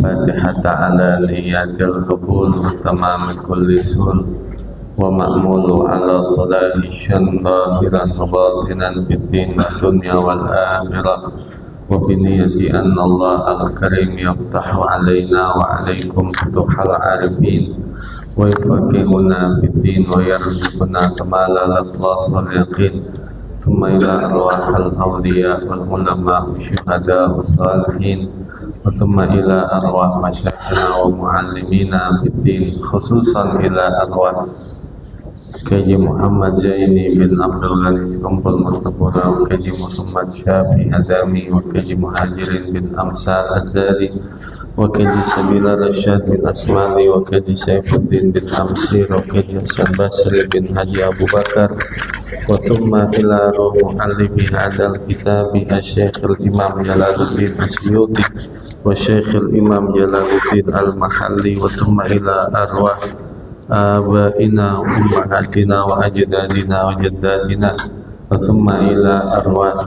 فاتحة على نيات القبول وتمام كل سهول ومأمول على صلاح الشن ظاهرا وباطنا في الدين والدنيا والآخرة وبنية أن الله الكريم يفتح علينا وعليكم فتوح العارفين ويفقهنا في الدين ويرزقنا كمال الإخلاص واليقين ثم إلى أرواح الأولياء والعلماء والشهداء والصالحين ثم إلى أرواح مشايخنا ومعلمينا في الدين خصوصا إلى أرواح Kaji Muhammad Zaini bin Abdul Ghani Kumpul Martapura wa Kaji Muhammad Syafi Adami wa Kaji Muhajirin bin Amsar Ad-Dari wa Kaji Sabila Rashad bin Asmani wa Kaji Saifuddin bin Amsir wa Kaji Hasan Basri bin Haji Abu Bakar wa thumma ila ruh muallifi hadal kitabi Syekh al-Imam Jalaluddin Asyuti wa Syekh al-Imam Jalaluddin al-Mahalli wa thumma ila arwah abaina ummahatina wa ajdadina wa jaddatina wa thumma ila arwah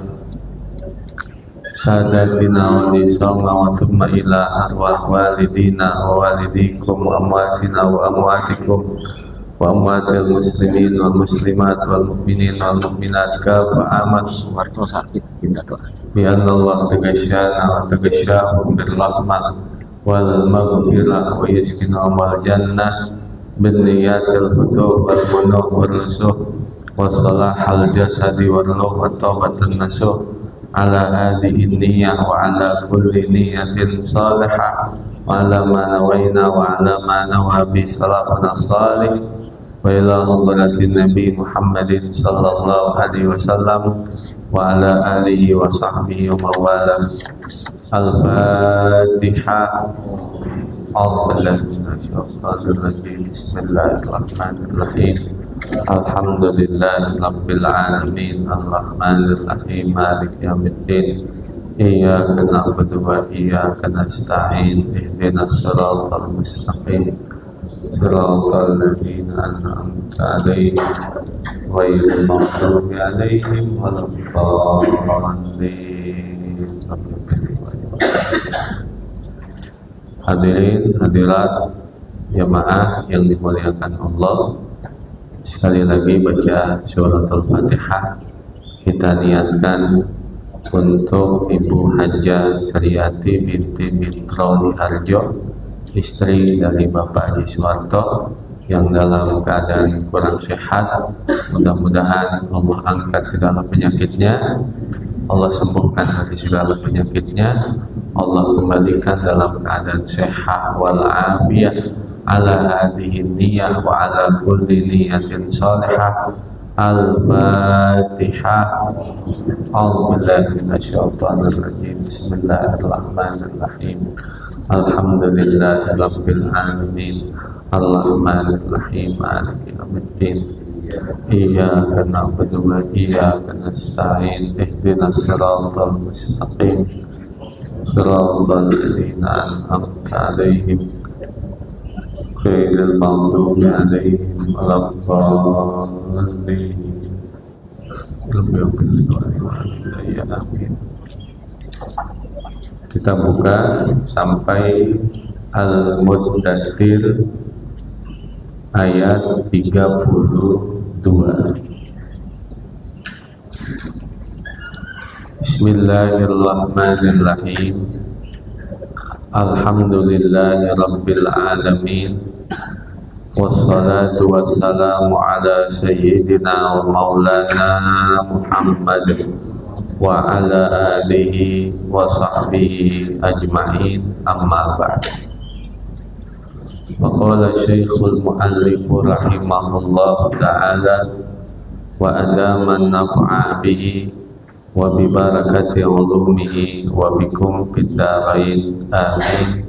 sadatina wa nisama wa thumma ila arwah walidina wa walidikum wa amwatina wa amwatikum wa amwatil muslimin wal muslimat wal mu'minin wal mu'minat kafa amat warto sakit minta doa bi Allah tagasyana wa tagasyahum bil rahmah wal maghfirah wa yaskinu amal jannah بالنيات الفتوح والمنوح والرسوح والصلاح الجسد والروح والتوبة النسوح على هذه النية وعلى كل نية صالحة وعلى ما نوينا وعلى ما نوى به سلفنا الصالح وإلى حضرة النبي محمد صلى الله عليه وسلم وعلى آله وصحبه ومن والاه الفاتحة أعوذ بالله من الشيطان الرجيم بسم الله الرحمن الرحيم الحمد لله رب العالمين الرحمن الرحيم مالك يوم الدين إياك نعبد وإياك نستعين اهدنا الصراط المستقيم صراط الذين أنعمت عليهم غير المغضوب عليهم ولا الضالين. Hadirin hadirat jamaah yang dimuliakan Allah, sekali lagi baca surat Al-Fatihah. Kita niatkan untuk Ibu Hajjah Sariati binti Mitro Diharjo, istri dari Bapak Haji Suwarto yang dalam keadaan kurang sehat. Mudah-mudahan Allah angkat segala penyakitnya, Allah sembuhkan dari segala penyakitnya, Allah kembalikan dalam keadaan sehat walafiat ala hadhihi niyyah wa ala kulli niyyatin salihah. Al-Fatihah. A'udzubillahi minasyaitonir rajim. Bismillahirrahmanirrahim. Alhamdulillahi rabbil alamin. Ar-Rahmanir Rahim. Maliki yaumiddin. Iyyaka na'budu wa iyyaka nasta'in. Ihdinas siratal mustaqim. Siratal ladzina an'amta 'alaihim ghairil maghdubi 'alaihim waladdallin. Kita buka sampai Al-Muddathir ayat 32. Bismillahirrahmanirrahim. Alhamdulillahi rabbil alamin. Wassalatu wassalamu ala sayyidina wa maulana Muhammad wa ala alihi wa sahbihi ajma'in, amma ba'd. Faqala Syekhul Mu'allif rahimahullah ta'ala wa adaman naf'a bihi wa bi barakati ulumihi wa bikum fid darain amin.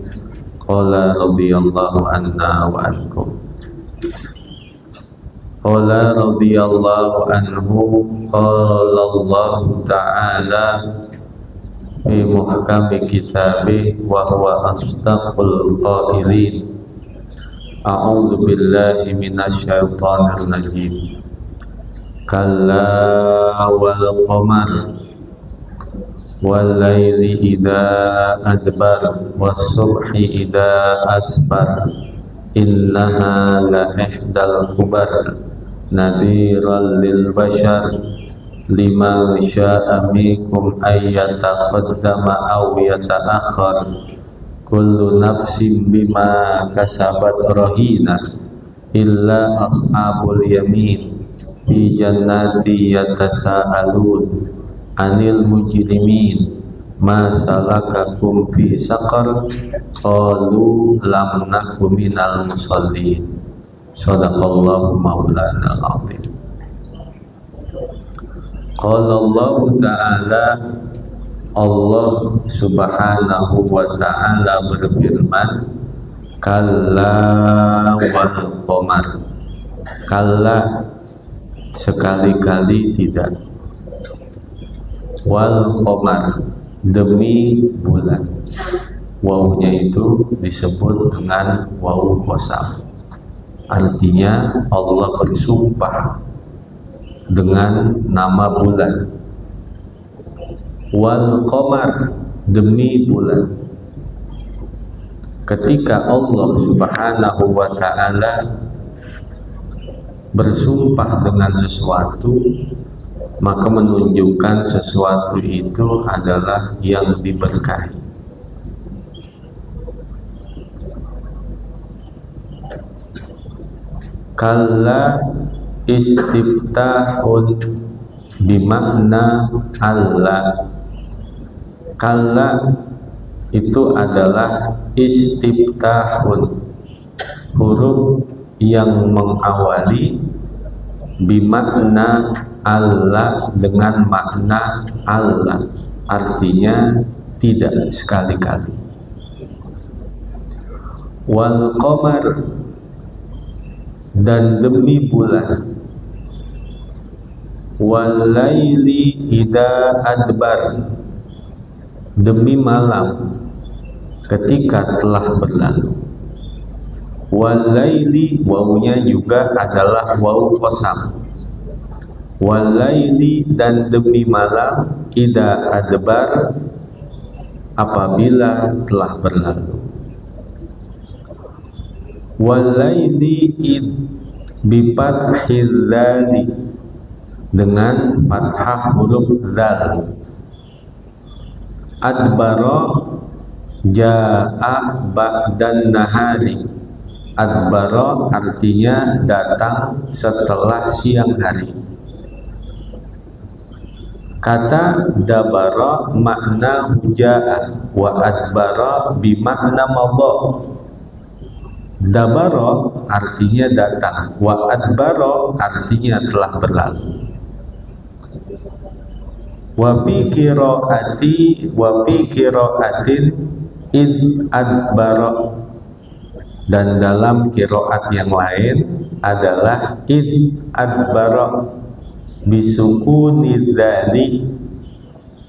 Qala radhiyallahu anna wa ankum. Qala radhiyallahu anhu. Qala Allah ta'ala fi muhkami kitabih wa huwa asdaqul qailin. A'udzu billahi minasy syaithanir rajim. Kalla wal qamar Wal-laili idza adbar was-subhi idza asfar innaha la ihdal kubar nadhiran lil bashar liman syaa minkum ayyataqaddama aw yata'akhkhar kullu nafsin bima kasabat rahina illa ashabul yamin fi jannati yatasaalun anil mujrimin ma salakakum fi saqar qalu lam naku minal musallin. Shadaqallahu maulana al-azim. Qala Allah ta'ala, Allah subhanahu wa ta'ala berfirman, kalla wal qamar. Kalla, sekali-kali tidak. Wal qamar, demi bulan. Wawunya itu disebut dengan wawu qasam. Artinya Allah bersumpah dengan nama bulan. Wal qamar, demi bulan. Ketika Allah subhanahu wa ta'ala bersumpah dengan sesuatu, maka menunjukkan sesuatu itu adalah yang diberkahi. Kalla istiftahun bimakna alla. Kalla itu adalah istiftahun, huruf yang mengawali bimakna Allah, dengan makna Allah, artinya tidak sekali-kali. Wal qamar, dan demi bulan. Wal laili idza adbar, demi malam ketika telah berlalu. Wal laili, wawunya juga adalah wawu qasam. Wal laili, dan demi malam, idza adbar, apabila telah berlalu. Wal laili id bi fathil dzali, dengan fathah huruf dzal. Adbara jaa ba'dan nahari. Adbara artinya datang setelah siang hari. Kata dabara makna hujaa, wa adbara bimakna madha. Dabara artinya datang, wa adbara artinya telah berlalu. Wa fi qiraatin id adbara, dan dalam qiraat yang lain adalah id adbara bisukuni dzali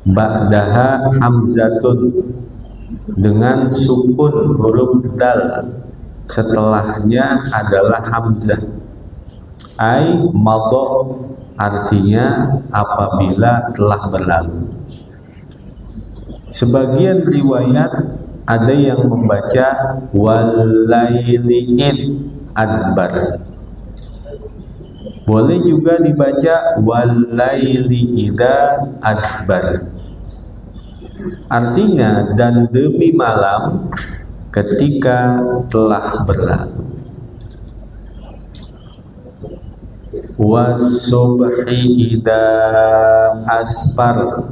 ba'daha hamzatun, dengan sukun huruf dal, setelahnya adalah hamzah. Ai madha, artinya apabila telah berlalu. Sebagian riwayat ada yang membaca wal laili id adbar. Boleh juga dibaca wal laili idza adbar. Artinya, dan demi malam ketika telah berlalu. Was-subhi idza asfar,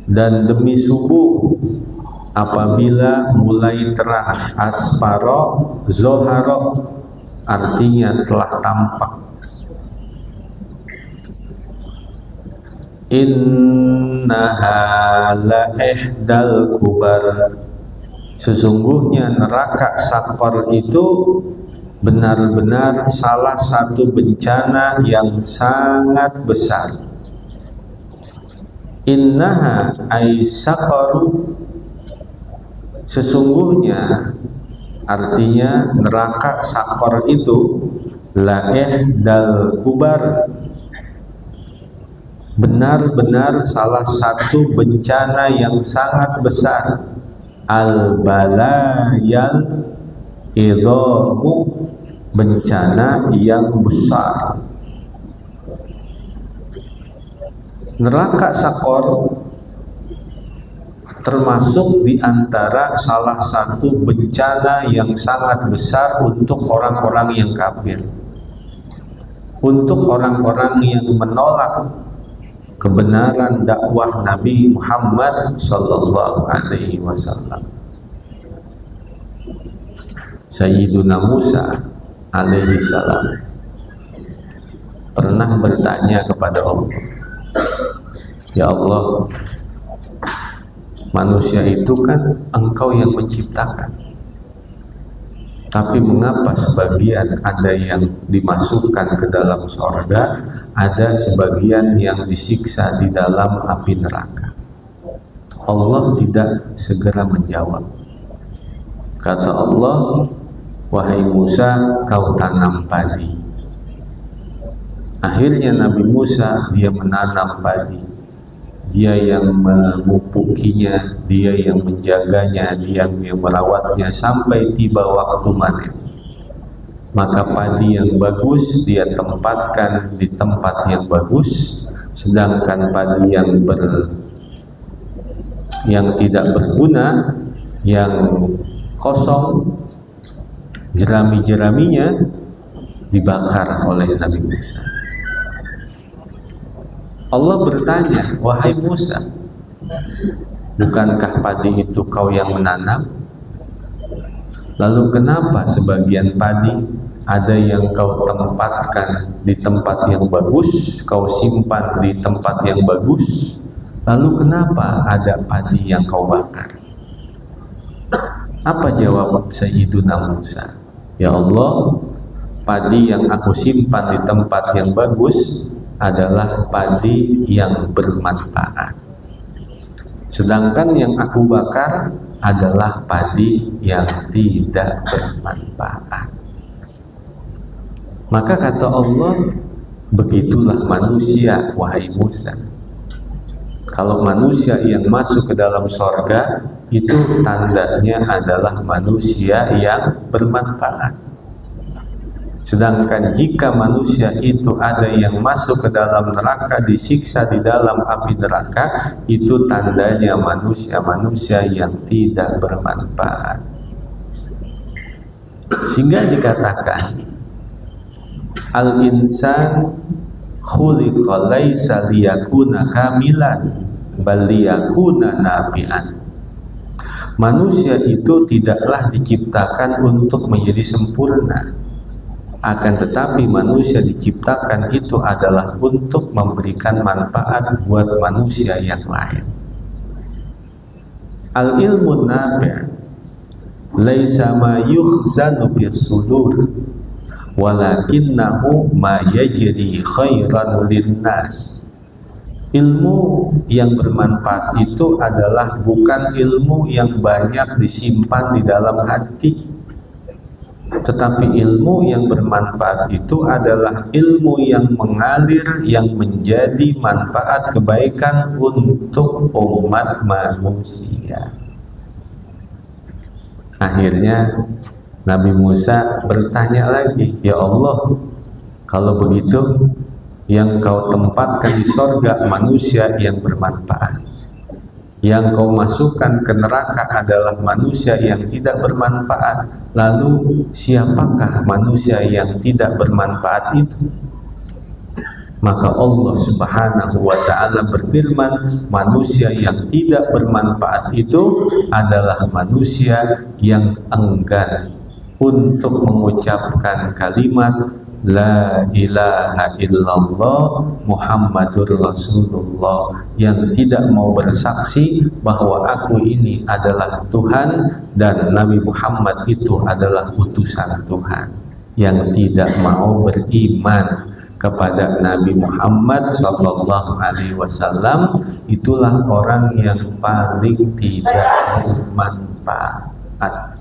dan demi subuh apabila mulai terang. Asfara zohara, artinya telah tampak. Innaha la ihdal kubar, sesungguhnya neraka Sakor itu benar-benar salah satu bencana yang sangat besar. Innaha ay Saqaru, sesungguhnya artinya neraka Sakor itu la ihdal kubar, benar-benar salah satu bencana yang sangat besar, al-balayal idhamu, bencana yang besar. Neraka Sakor termasuk di antara salah satu bencana yang sangat besar untuk orang-orang yang kafir, untuk orang-orang yang menolak kebenaran dakwah Nabi Muhammad sallallahu alaihi wasallam. Sayyiduna Musa alaihi salam pernah bertanya kepada Allah, "Ya Allah, manusia itu kan Engkau yang menciptakan, tapi mengapa sebagian ada yang dimasukkan ke dalam surga, ada sebagian yang disiksa di dalam api neraka?" Allah tidak segera menjawab. Kata Allah, "Wahai Musa, kau tanam padi." Akhirnya Nabi Musa dia menanam padi, dia yang memupukinya, dia yang menjaganya, dia yang merawatnya sampai tiba waktu panen. Maka padi yang bagus dia tempatkan di tempat yang bagus, sedangkan padi yang tidak berguna, yang kosong, jerami-jeraminya dibakar oleh Nabi Musa. Allah bertanya, "Wahai Musa, bukankah padi itu kau yang menanam? Lalu kenapa sebagian padi ada yang kau tempatkan di tempat yang bagus, kau simpan di tempat yang bagus? Lalu kenapa ada padi yang kau bakar?" Apa jawab Sayyiduna Musa? "Ya Allah, padi yang aku simpan di tempat yang bagus adalah padi yang bermanfaat, sedangkan yang aku bakar adalah padi yang tidak bermanfaat." Maka kata Allah, begitulah manusia, wahai Musa. Kalau manusia yang masuk ke dalam surga, itu tandanya adalah manusia yang bermanfaat. Sedangkan jika manusia itu ada yang masuk ke dalam neraka, disiksa di dalam api neraka, itu tandanya manusia-manusia yang tidak bermanfaat. Sehingga dikatakan, al-insan khuliqa laisa liyakuna kamilan bal liyakuna nafi'an. Manusia itu tidaklah diciptakan untuk menjadi sempurna, akan tetapi manusia diciptakan itu adalah untuk memberikan manfaat buat manusia yang lain. Al-ilmu nafi' laisa ma yukhzanu bis sudur walakinnahu ma yajri khairan linnas. Ilmu yang bermanfaat itu adalah bukan ilmu yang banyak disimpan di dalam hati, tetapi ilmu yang bermanfaat itu adalah ilmu yang mengalir, yang menjadi manfaat kebaikan untuk umat manusia. Akhirnya Nabi Musa bertanya lagi, "Ya Allah, kalau begitu yang kau tempatkan di sorga manusia yang bermanfaat, yang kau masukkan ke neraka adalah manusia yang tidak bermanfaat. Lalu siapakah manusia yang tidak bermanfaat itu?" Maka Allah Subhanahu wa ta'ala berfirman, manusia yang tidak bermanfaat itu adalah manusia yang enggan untuk mengucapkan kalimat La ilaha illallah Muhammadur Rasulullah, yang tidak mau bersaksi bahwa aku ini adalah Tuhan dan Nabi Muhammad itu adalah utusan Tuhan. Yang tidak mau beriman kepada Nabi Muhammad SAW, itulah orang yang paling tidak bermanfaat.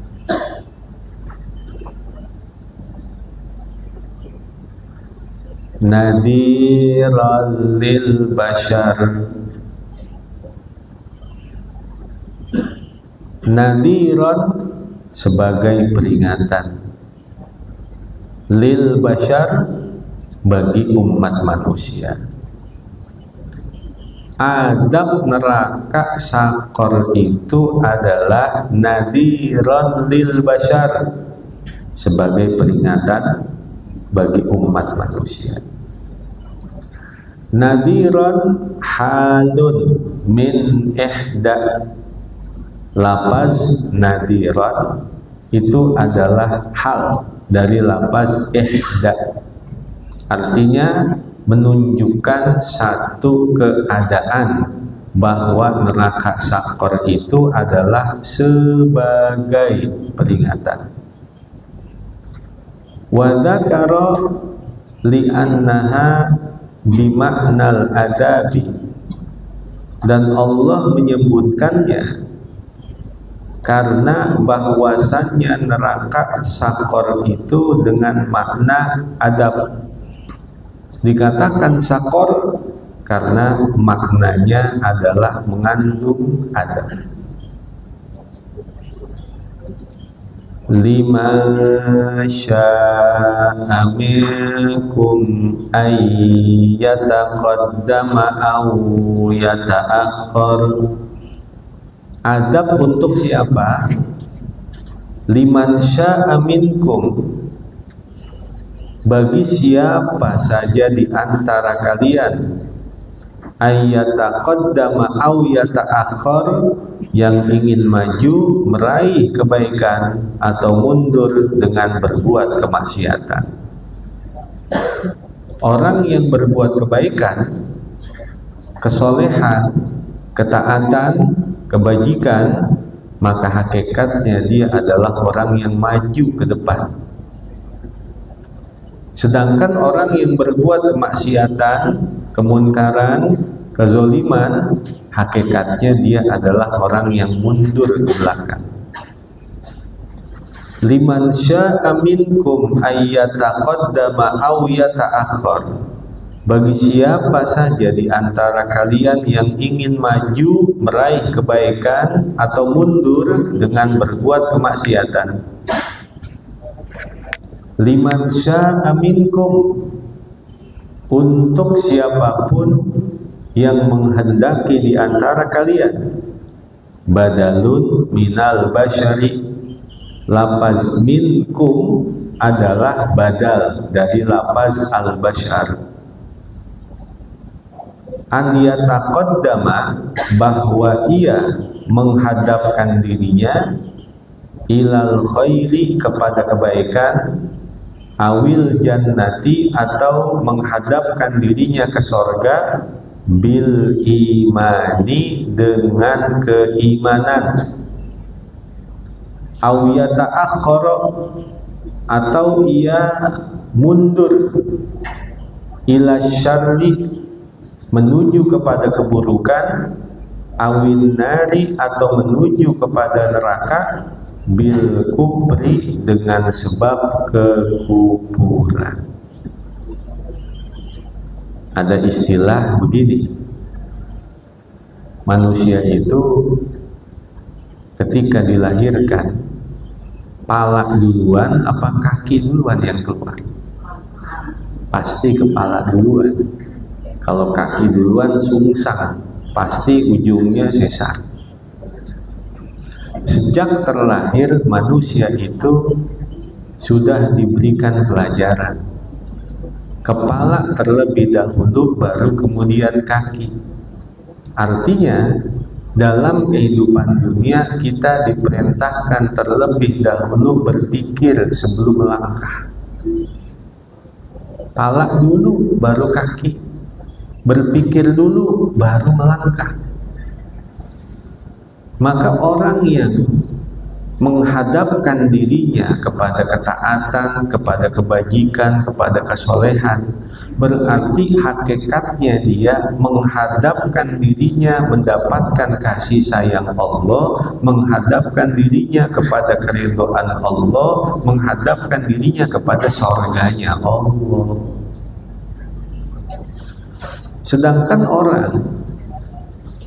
Nadhiran lil bashar. Nadhiran sebagai peringatan, lil bashar bagi umat manusia. Adab neraka sakor itu adalah nadhiran lil bashar, sebagai peringatan bagi umat manusia. Nadhiran halun min ihda. Lafaz nadhiran itu adalah hal dari lafaz ihda, artinya menunjukkan satu keadaan bahwa neraka sakor itu adalah sebagai peringatan. Wa dzakara li'annaha bima'nal adabi, dan Allah menyebutkannya karena bahwasannya neraka sakor itu dengan makna adab. Dikatakan sakor karena maknanya adalah mengandung adab. Liman syaa minkum ay yataqaddama aw yata'akhkhar. Adab untuk siapa? Liman syaa minkum, bagi siapa saja di antara kalian, ayyataqaddama aw yata'akhkhar, yang ingin maju meraih kebaikan atau mundur dengan berbuat kemaksiatan. Orang yang berbuat kebaikan, kesolehan, ketaatan, kebajikan, maka hakikatnya dia adalah orang yang maju ke depan. Sedangkan orang yang berbuat kemaksiatan, kemunkaran, kezoliman, hakikatnya dia adalah orang yang mundur ke belakang. Liman syaa minkum ayyataqaddama aw yata'akhkhar, bagi siapa saja di antara kalian yang ingin maju meraih kebaikan atau mundur dengan berbuat kemaksiatan. Liman syaa minkum, untuk siapapun yang menghendaki di antara kalian. Badalun minal bashari, lafaz minkum adalah badal dari lafaz al-bashar. An yataqaddama, bahwa ia menghadapkan dirinya, ilal khairi, kepada kebaikan, awil jannati, atau menghadapkan dirinya ke sorga, bil imani, dengan keimanan, aw yata'akhkhara, atau ia mundur, ila syarri, menuju kepada keburukan, awin nari, atau menuju kepada neraka, bil kubri, dengan sebab kekufuran. Ada istilah begini, manusia itu ketika dilahirkan, pala duluan apa kaki duluan yang keluar? Pasti kepala duluan. Kalau kaki duluan sungsang, pasti ujungnya sesar. Sejak terlahir manusia itu sudah diberikan pelajaran. Kepala terlebih dahulu, baru kemudian kaki. Artinya dalam kehidupan dunia kita diperintahkan terlebih dahulu berpikir sebelum melangkah. Kepala dulu baru kaki. Berpikir dulu baru melangkah. Maka orang yang menghadapkan dirinya kepada ketaatan, kepada kebajikan, kepada kesolehan, berarti hakikatnya dia menghadapkan dirinya mendapatkan kasih sayang Allah, menghadapkan dirinya kepada keridhaan Allah, menghadapkan dirinya kepada surganya Allah. Sedangkan orang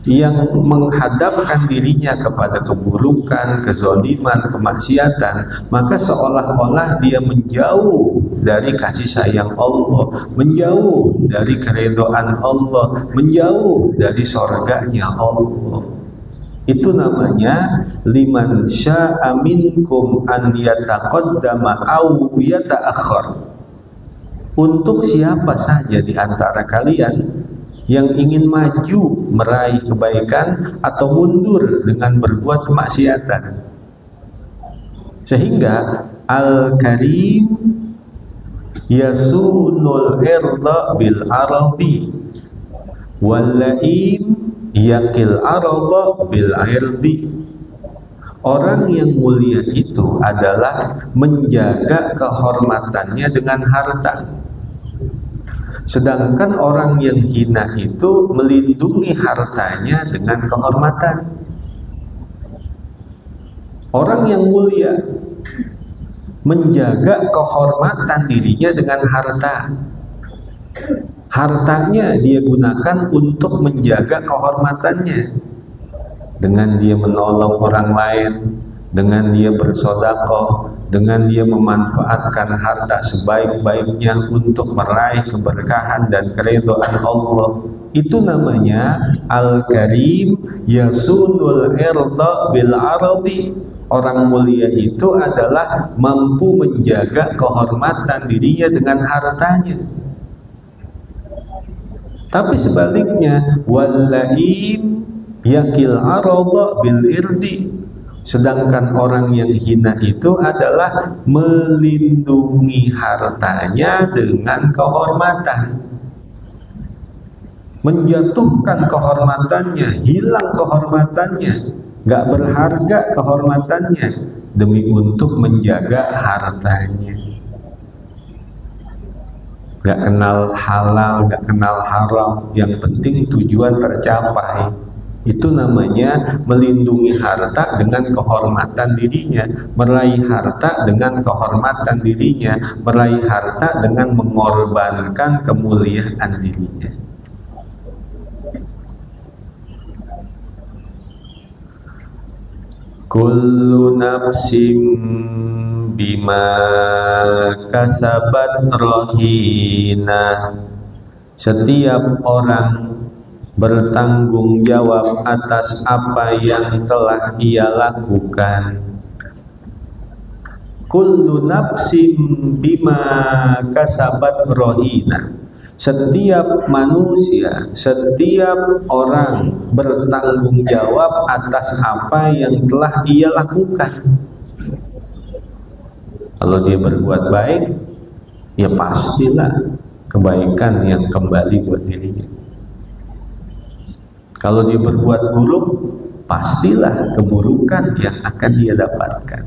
yang menghadapkan dirinya kepada keburukan, kezaliman, kemaksiatan, maka seolah-olah dia menjauh dari kasih sayang Allah, menjauh dari keridhaan Allah, menjauh dari surganya Allah. Itu namanya liman syaa minkum an yataqaddama aw yata'akhkhar. Untuk siapa saja di antara kalian yang ingin maju meraih kebaikan atau mundur dengan berbuat kemaksiatan. Sehingga Al-Karim yasunul irda bil ardi wal laim yakil arda bil irdi. Orang yang mulia itu adalah menjaga kehormatannya dengan harta. Sedangkan orang yang hina itu melindungi hartanya dengan kehormatan. Orang yang mulia menjaga kehormatan dirinya dengan harta. Hartanya dia gunakan untuk menjaga kehormatannya. Dengan dia menolong orang lain, dengan dia bersedekah, dengan dia memanfaatkan harta sebaik-baiknya untuk meraih keberkahan dan keridhaan Allah. Itu namanya Al-Karim yasunul irda bil ardi. Orang mulia itu adalah mampu menjaga kehormatan dirinya dengan hartanya. Tapi sebaliknya, wallaim yakil arda bil irdi. Sedangkan orang yang hina itu adalah melindungi hartanya dengan kehormatan. Menjatuhkan kehormatannya, hilang kehormatannya, gak berharga kehormatannya demi untuk menjaga hartanya. Gak kenal halal, gak kenal haram, yang penting tujuan tercapai. Itu namanya melindungi harta dengan kehormatan dirinya, meraih harta dengan kehormatan dirinya, meraih harta dengan mengorbankan kemuliaan dirinya. Kullu nafsim bima kasabat rahina. Setiap orang bertanggung jawab atas apa yang telah ia lakukan. Kullu nafsim bima kasabat rahina. Setiap manusia, setiap orang bertanggung jawab atas apa yang telah ia lakukan. Kalau dia berbuat baik, ya pastilah kebaikan yang kembali buat dirinya. Kalau dia berbuat buruk, pastilah keburukan yang akan dia dapatkan.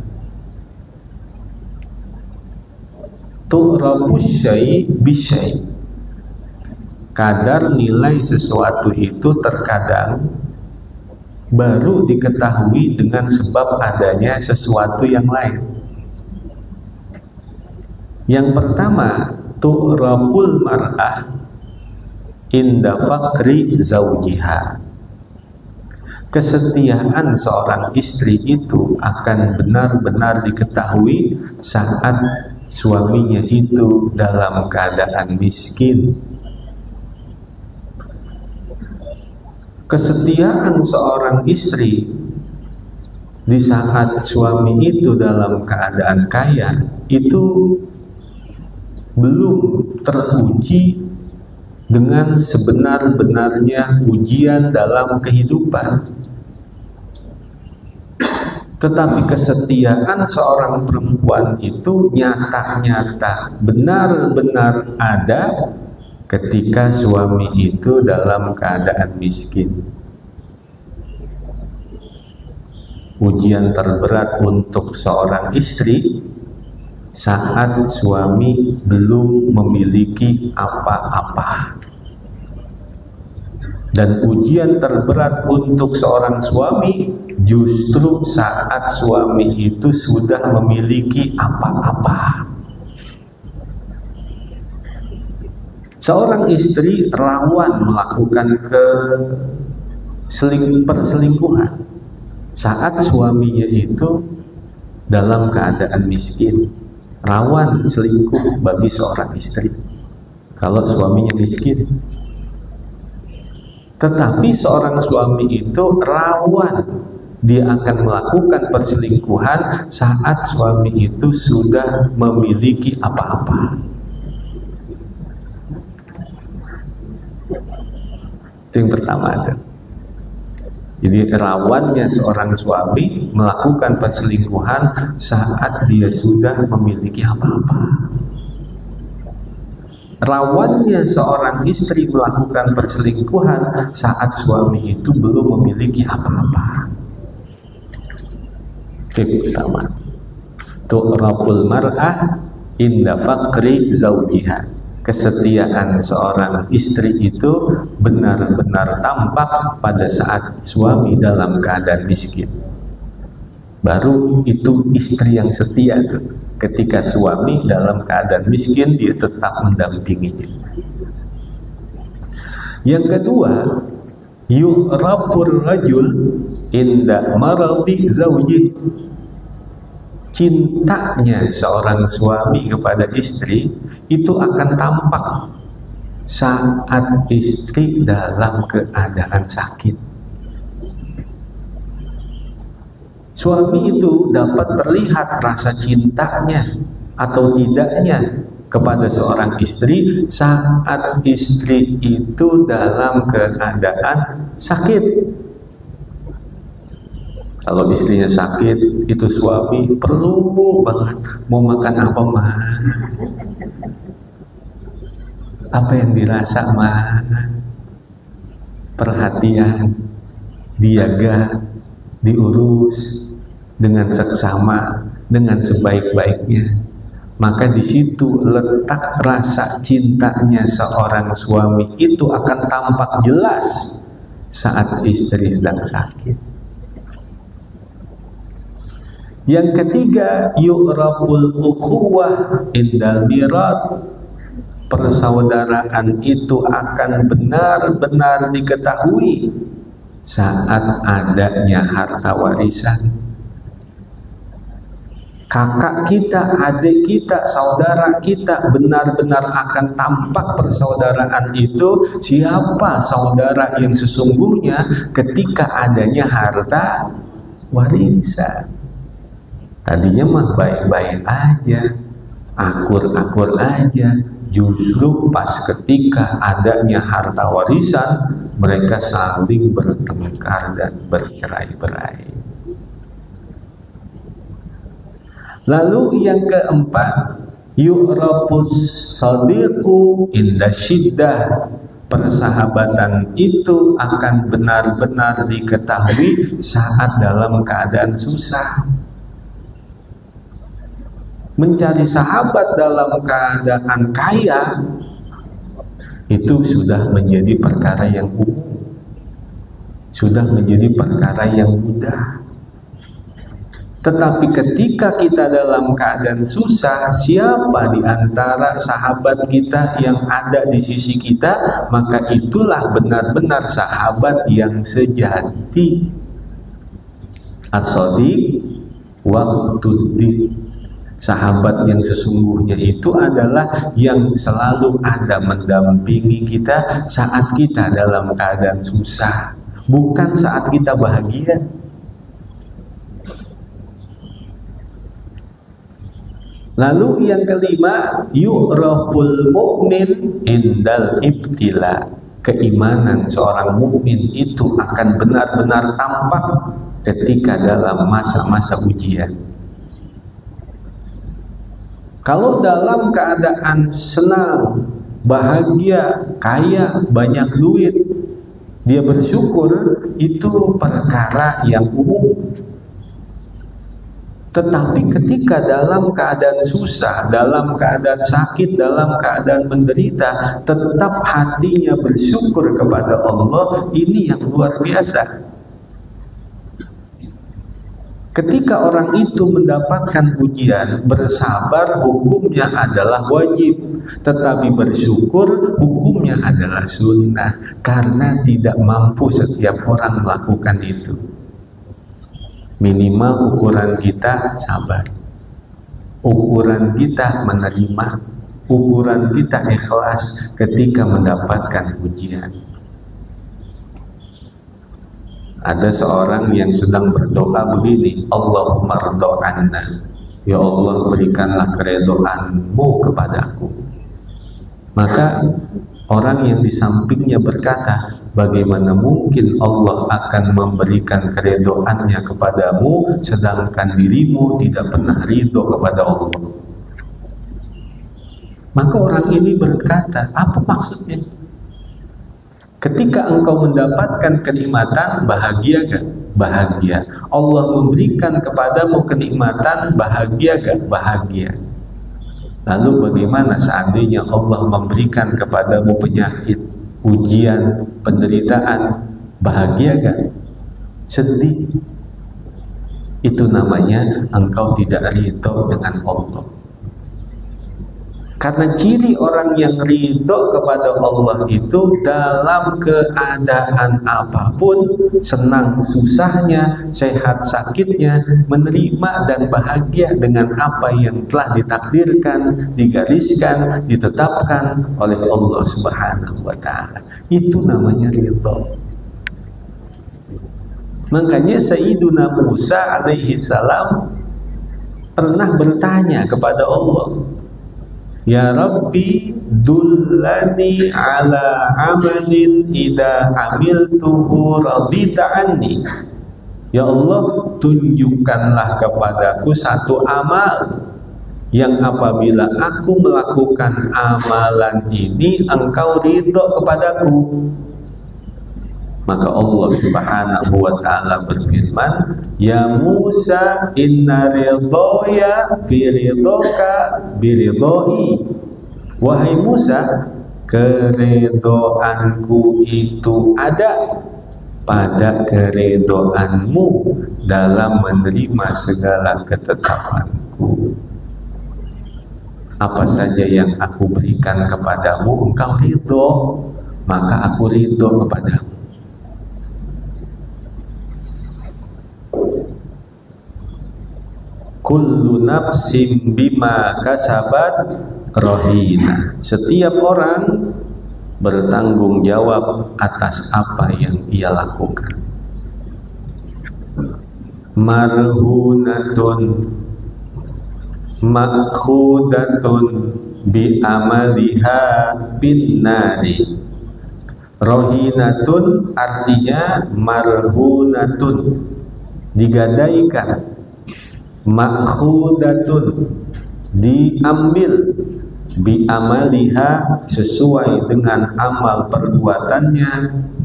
Tu'rabus syai' bisyai'. Kadar nilai sesuatu itu terkadang baru diketahui dengan sebab adanya sesuatu yang lain. Yang pertama, tu'rabul mar'ah inda faqri zawjiha. Kesetiaan seorang istri itu akan benar-benar diketahui saat suaminya itu dalam keadaan miskin. Kesetiaan seorang istri di saat suami itu dalam keadaan kaya itu belum teruji dengan sebenar-benarnya ujian dalam kehidupan. Tetapi kesetiaan seorang perempuan itu nyata-nyata, benar-benar ada ketika suami itu dalam keadaan miskin. Ujian terberat untuk seorang istri saat suami belum memiliki apa-apa. Dan ujian terberat untuk seorang suami justru saat suami itu sudah memiliki apa-apa. Seorang istri rawan melakukan perselingkuhan saat suaminya itu dalam keadaan miskin. Rawan selingkuh bagi seorang istri kalau suaminya miskin. Tetapi seorang suami itu rawan dia akan melakukan perselingkuhan saat suami itu sudah memiliki apa-apa. Itu yang pertama itu. Jadi rawannya seorang suami melakukan perselingkuhan saat dia sudah memiliki apa-apa. Rawannya seorang istri melakukan perselingkuhan saat suami itu belum memiliki apa-apa. Itu pertama. Tu'raful mar'ah inda faqri zawjiha. Kesetiaan seorang istri itu benar-benar tampak pada saat suami dalam keadaan miskin. Baru itu istri yang setia tuh. Ketika suami dalam keadaan miskin, dia tetap mendampinginya. Yang kedua, yu'rafur rajul inda maradi zawjih. Cintanya seorang suami kepada istri itu akan tampak saat istri dalam keadaan sakit. Suami itu dapat terlihat rasa cintanya atau tidaknya kepada seorang istri saat istri itu dalam keadaan sakit. Kalau istrinya sakit, itu suami perlu banget mau makan apa mah? Apa yang dirasa mah? Perhatian, dijaga, diurus dengan seksama, dengan sebaik-baiknya. Maka di situ letak rasa cintanya seorang suami itu akan tampak jelas saat istri sedang sakit. Yang ketiga, yu'raful ukhuwah indal miras. Persaudaraan itu akan benar-benar diketahui saat adanya harta warisan. Kakak kita, adik kita, saudara kita benar-benar akan tampak persaudaraan itu. Siapa saudara yang sesungguhnya ketika adanya harta warisan? Tadinya mah baik-baik aja, akur-akur aja. Justru pas ketika adanya harta warisan, mereka saling bertengkar dan bercerai-berai. Lalu yang keempat, yu'rafus sadiqu inda syiddah. Persahabatan itu akan benar-benar diketahui saat dalam keadaan susah. Mencari sahabat dalam keadaan kaya itu sudah menjadi perkara yang umum, sudah menjadi perkara yang mudah. Tetapi ketika kita dalam keadaan susah, siapa di antara sahabat kita yang ada di sisi kita, maka itulah benar-benar sahabat yang sejati. As-sadiq waqtuddin. Sahabat yang sesungguhnya itu adalah yang selalu ada mendampingi kita saat kita dalam keadaan susah, bukan saat kita bahagia. Lalu yang kelima, yu'raful mu'min indal ibtila. Keimanan seorang mukmin itu akan benar-benar tampak ketika dalam masa-masa ujian. Kalau dalam keadaan senang, bahagia, kaya, banyak duit, dia bersyukur, itu perkara yang umum. Tetapi ketika dalam keadaan susah, dalam keadaan sakit, dalam keadaan menderita, tetap hatinya bersyukur kepada Allah, ini yang luar biasa. Ketika orang itu mendapatkan ujian, bersabar hukumnya adalah wajib, tetapi bersyukur hukumnya adalah sunnah, karena tidak mampu setiap orang melakukan itu. Minimal ukuran kita sabar, ukuran kita menerima, ukuran kita ikhlas ketika mendapatkan ujian. Ada seorang yang sedang berdoa begini, Allahumma rdo anna, ya Allah berikanlah keredoanmu kepadaku. Maka orang yang di sampingnya berkata, bagaimana mungkin Allah akan memberikan keredoannya kepadamu sedangkan dirimu tidak pernah ridho kepada Allah? Maka orang ini berkata, apa maksudnya? Ketika engkau mendapatkan kenikmatan, bahagia gak? Bahagia. Allah memberikan kepadamu kenikmatan, bahagia gak? Bahagia. Lalu bagaimana seandainya Allah memberikan kepadamu penyakit, ujian, penderitaan, bahagia gak? Sedih. Itu namanya engkau tidak ridho dengan Allah. Karena ciri orang yang ridho kepada Allah itu dalam keadaan apapun, senang susahnya, sehat sakitnya, menerima dan bahagia dengan apa yang telah ditakdirkan, digariskan, ditetapkan oleh Allah Subhanahu wa Ta'ala. Itu namanya ridho. Makanya Sayyiduna Musa alaihi salam pernah bertanya kepada Allah, ya Rabbi dullani ala amalin idha amiltuhu radita anni. Ya Allah, tunjukkanlah kepadaku satu amal yang apabila aku melakukan amalan ini engkau ridho kepadaku. Maka Allah Subhanahu wa Ta'ala berfirman, ya Musa inna ridhoya fi ridhoka biridhoi. Wahai Musa, keridhoanku itu ada pada keridhoanmu dalam menerima segala ketetapanku. Apa saja yang aku berikan kepadamu engkau ridho, maka aku ridho kepadamu. Kullu nafsim bima kasabat rahina. Setiap orang bertanggung jawab atas apa yang ia lakukan. Marhunatun makhudatun bi amaliha bin nari. Rohinatun artinya marhunatun, digadaikan. Makhudatun, diambil. Bi amaliha, sesuai dengan amal perbuatannya.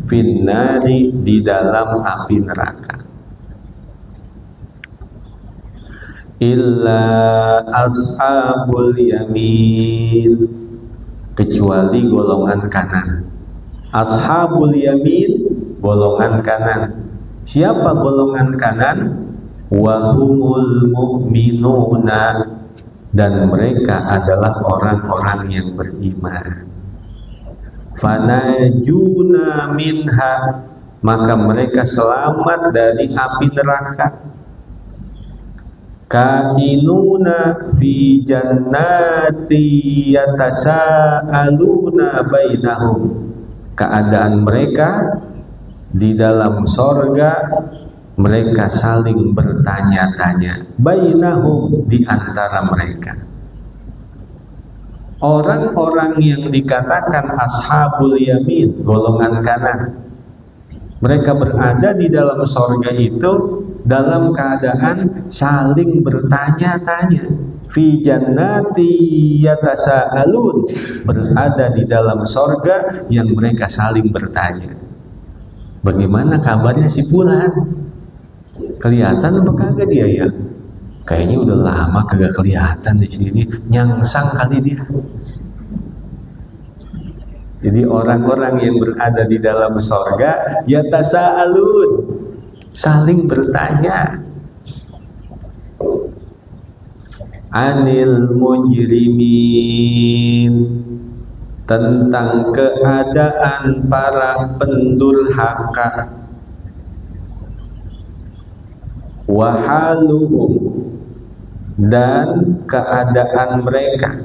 Finnari, di dalam api neraka. Illa ashabul yamin, kecuali golongan kanan. Ashabul yamin, golongan kanan. Siapa golongan kanan? Wahumul mu'minuna, dan mereka adalah orang-orang yang beriman. Fanajuna minha, maka mereka selamat dari api neraka. Kainuna fi jannati yatasaaluna bainahum, keadaan mereka di dalam sorga, mereka saling bertanya-tanya, bainahum, di antara mereka. Orang-orang yang dikatakan ashabul yamin, golongan kanan, mereka berada di dalam sorga itu dalam keadaan saling bertanya-tanya. Fi jannati yatasaalun, berada di dalam sorga yang mereka saling bertanya, bagaimana kabarnya si Fulan? Kelihatan apa kagak dia ya? Kayaknya udah lama kagak kelihatan di sini, nyangsang kali dia. Jadi orang-orang yang berada di dalam sorga yatasaalun, saling bertanya. anil mujrimin, tentang keadaan para pendurhaka, wa haluhum, dan keadaan mereka,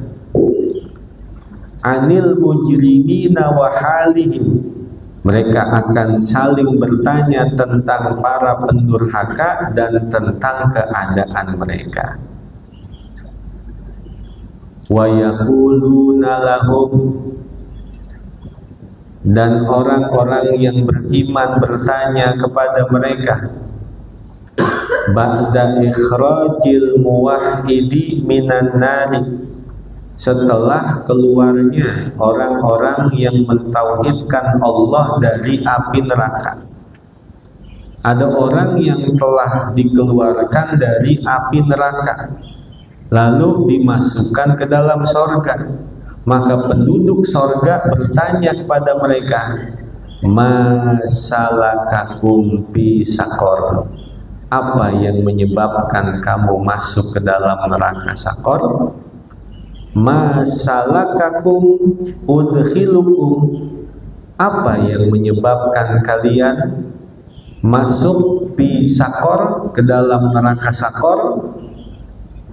anil mujrimina wa halihim, mereka akan saling bertanya tentang para pendurhaka dan tentang keadaan mereka. Wa yaquluna lahum, dan orang-orang yang beriman bertanya kepada mereka, ba'da ikhrajil muwahhidi minan nari, setelah keluarnya orang-orang yang mentauhidkan Allah dari api neraka. Ada orang yang telah dikeluarkan dari api neraka, lalu dimasukkan ke dalam sorga. Maka penduduk sorga bertanya kepada mereka, masalakakum fi sakor, apa yang menyebabkan kamu masuk ke dalam neraka sakor? Masalakakum udkhilukum, apa yang menyebabkan kalian masuk fi sakor, ke dalam neraka sakor?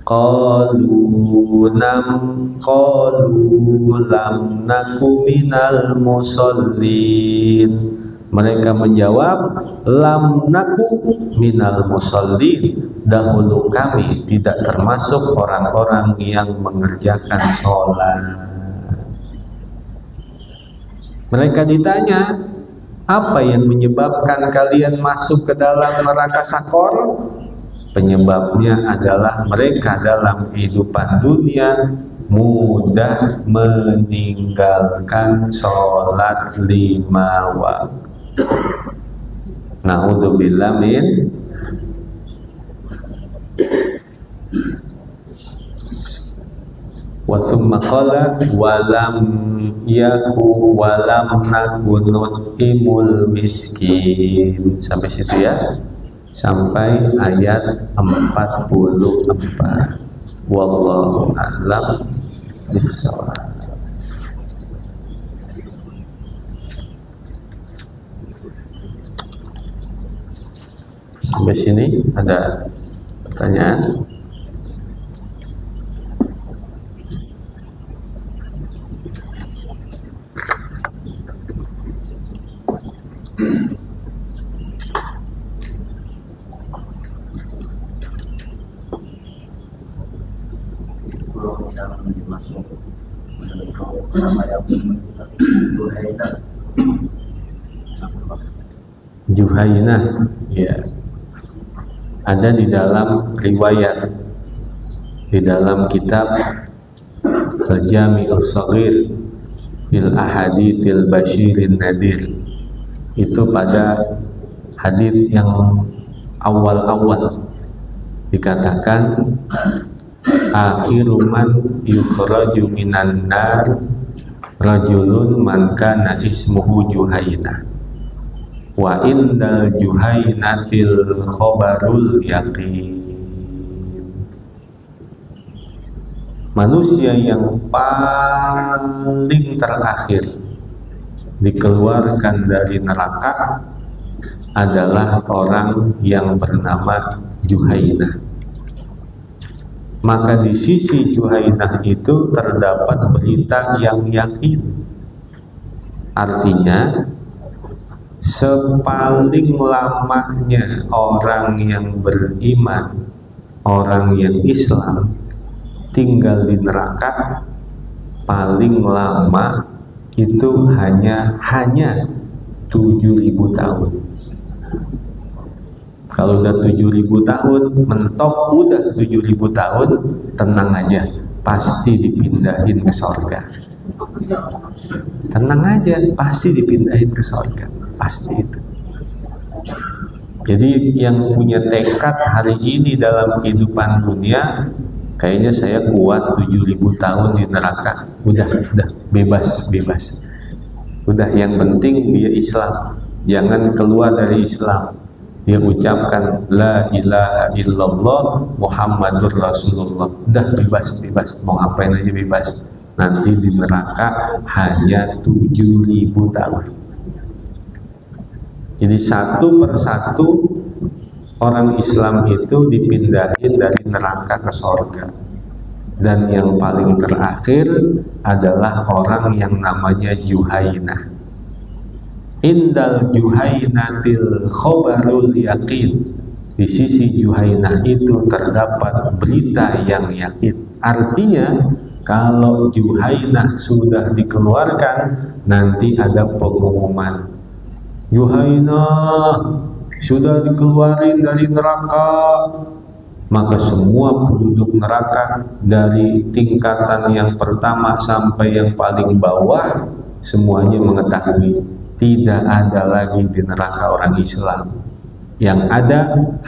Qalu lam naku minal musallin, mereka menjawab, lam naku minal musallin, dahulu kami tidak termasuk orang-orang yang mengerjakan sholat. Mereka ditanya, apa yang menyebabkan kalian masuk ke dalam neraka sakor? Penyebabnya adalah mereka dalam kehidupan dunia mudah meninggalkan sholat 5 waktu. Na'udzubillah min. Wa summa qala walam yaku walam nakunut imul miskin, sampai situ ya, sampai ayat 44. Wallahu a'lam bishawab. Sampai sini ada pertanyaan? Juhainah, ya, ada di dalam riwayat, di dalam kitab Al-Jami'us Shaghir fil Ahaditsil Basyirin Nadir, itu pada hadits yang awal-awal dikatakan akhiru man yukhraju minan nar rajulun man kana ismuhu Juhainah wa indal Juhainatil khobarul yaqin. Manusia yang paling terakhir dikeluarkan dari neraka adalah orang yang bernama Juhainah. Maka di sisi Juhainah itu terdapat berita yang yakin. Artinya, sepaling lamanya orang yang beriman, orang yang Islam tinggal di neraka, paling lama itu hanya 7.000 tahun. Kalau udah 7.000 tahun, mentok udah 7.000 tahun, tenang aja, pasti dipindahin ke surga. Tenang aja, pasti dipindahin ke surga, pasti itu. Jadi yang punya tekad hari ini dalam kehidupan dunia, kayaknya saya kuat 7.000 tahun di neraka, udah bebas. Udah, yang penting dia Islam, jangan keluar dari Islam. dia ucapkan la ilaha illallah Muhammadur Rasulullah, udah bebas, mau ngapain aja bebas. Nanti di neraka hanya 7.000 tahun. Jadi satu persatu orang Islam itu dipindahin dari neraka ke surga. Dan yang paling terakhir adalah orang yang namanya Juhainah. Indal Juhainatil khobarul yakin. Di sisi Juhainah itu terdapat berita yang yakin. Artinya kalau Juhainah sudah dikeluarkan, nanti ada pengumuman, Juhainah sudah dikeluarin dari neraka. Maka semua penduduk neraka dari tingkatan yang pertama sampai yang paling bawah semuanya mengetahui tidak ada lagi di neraka orang Islam. Yang ada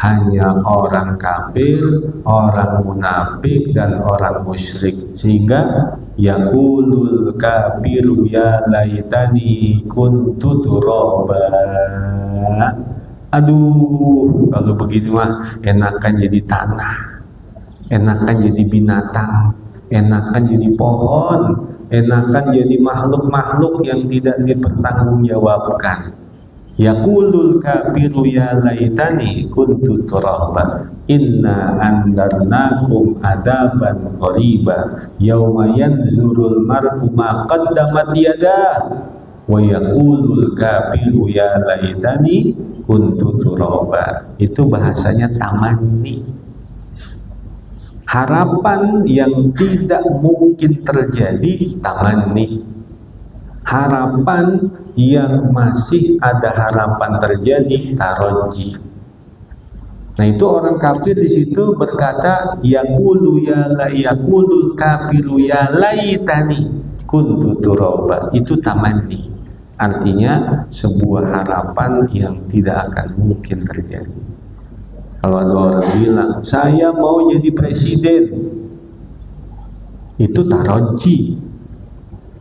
hanya orang kafir, orang munafik, dan orang musyrik. Sehingga yaqulul kafiru ya laitani kuntu turaba. Aduh, kalau begini mah enakan jadi tanah, enakan jadi binatang, enakan jadi pohon, enakan jadi makhluk-makhluk yang tidak dipertanggungjawabkan. Yaqulul kafiru ya laitani kuntu turaba inna andarnakum adaban qariba yauma yanzurul mar'u ma qaddamat yadah wa yaqulul kafiru ya laitani kuntu turaba. Itu bahasanya tamanni, harapan yang tidak mungkin terjadi, tamanni. Harapan yang masih ada harapan terjadi, taroji. Nah itu orang kafir di situ berkata yaqulu ya la yaqulul kafiru ya laitani kuntu turaba. Itu tamanni. Artinya sebuah harapan yang tidak akan mungkin terjadi. Kalau ada orang bilang saya mau jadi presiden, itu taroji.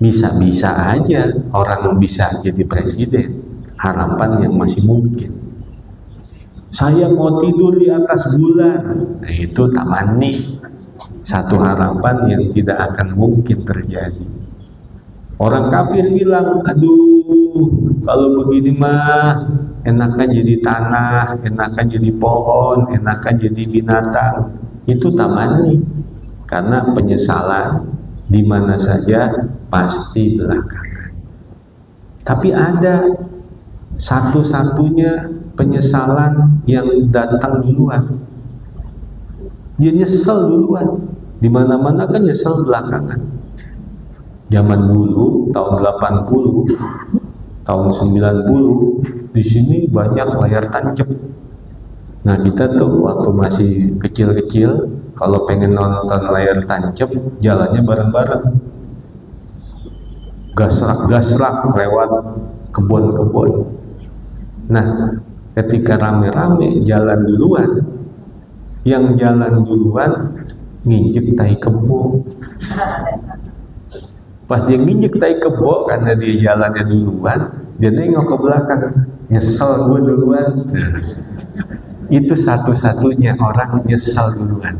Bisa-bisa aja orang bisa jadi presiden, harapan yang masih mungkin. Saya mau tidur di atas bulan, nah itu tamanni, satu harapan yang tidak akan mungkin terjadi. Orang kafir bilang, aduh kalau begini mah enakan jadi tanah, enakan jadi pohon, enakan jadi binatang. Itu tamanni, karena penyesalan di mana saja pasti belakangan. Tapi ada satu-satunya penyesalan yang datang duluan. Dia nyesel duluan. Di mana-mana kan nyesel belakangan. Zaman dulu tahun 80, tahun 90 di sini banyak layar tancap. Nah kita tuh waktu masih kecil-kecil kalau pengen nonton layar tancap jalannya bareng-bareng, gasrak-gasrak lewat kebun-kebun. Nah ketika rame-rame jalan duluan, yang jalan duluan nginjek tai kebo. Pas dia nginjek tai kebo karena dia jalannya duluan, dia nengok ke belakang, nyesel gue duluan. Itu satu-satunya orang nyesel duluan.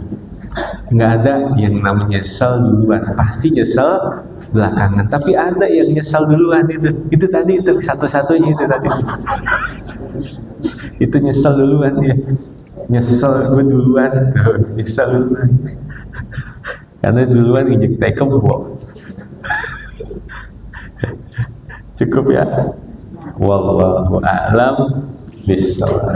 Nggak ada yang namanya nyesel duluan, pasti nyesel belakangan. Tapi ada yang nyesel duluan itu tadi itu satu-satunya itu tadi. Itu nyesel duluan ya, nyesel gue duluan tuh, nyesel duluan. Karena duluan injek tai kebo. Cukup ya. Wallahu a'lam bishawab.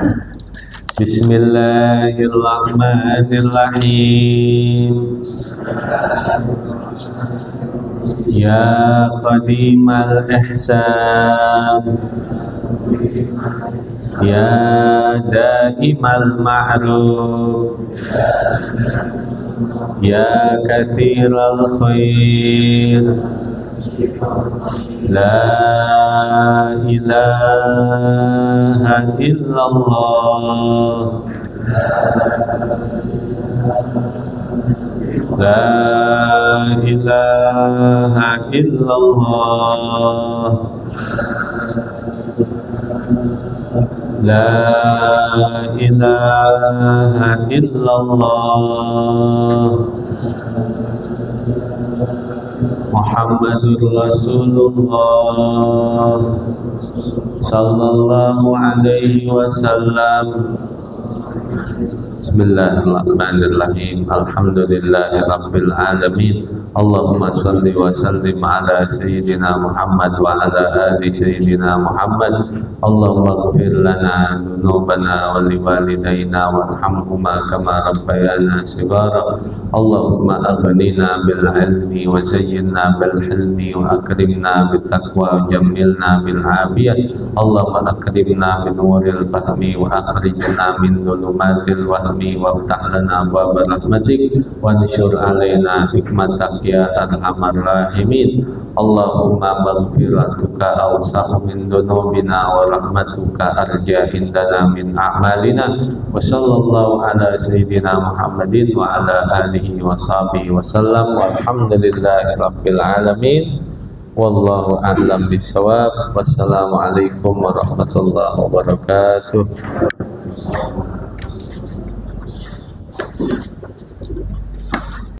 Bismillahirrahmanirrahim. Ya qadimal ihsan, ya daimal ma'ruf, ya kathiral khair, la ilaha illallah, la ilaha illallah, لا إله إلا الله محمد رسول الله صلى الله عليه وسلم Bismillahirrahmanirrahim. Alhamdulillahirabbil alamin. Allahumma shalli wa sallim ala sayyidina Muhammad wa ala ali sayyidina Muhammad. Allahumma ighfir lana dzunubana wa liwalidayna warhamhuma kama rabbayana shighara. Allahumma aghnina bil ilmi wa zayyinna bil hilmi wa akrimna bit taqwa wa jammilna bil afiyah. Allahumma akrimna bi nuril fahmi wa akhrijna min dhulumatil wahmi wa ftah lana abwaaba rahmatik wa anshur alaina hikmatak ya arhamar rahimin. Allahumma maghfiratuka awsa'u min dhunubina wa rahmatuka arja indana min a'malina. Wa sallallahu ala sayyidina Muhammadin wa ala alihi wa sahbihi wa sallam walhamdulillahi rabbil alamin. Wallahu a'lam bishawab. Wassalamualaikum warahmatullahi wabarakatuh.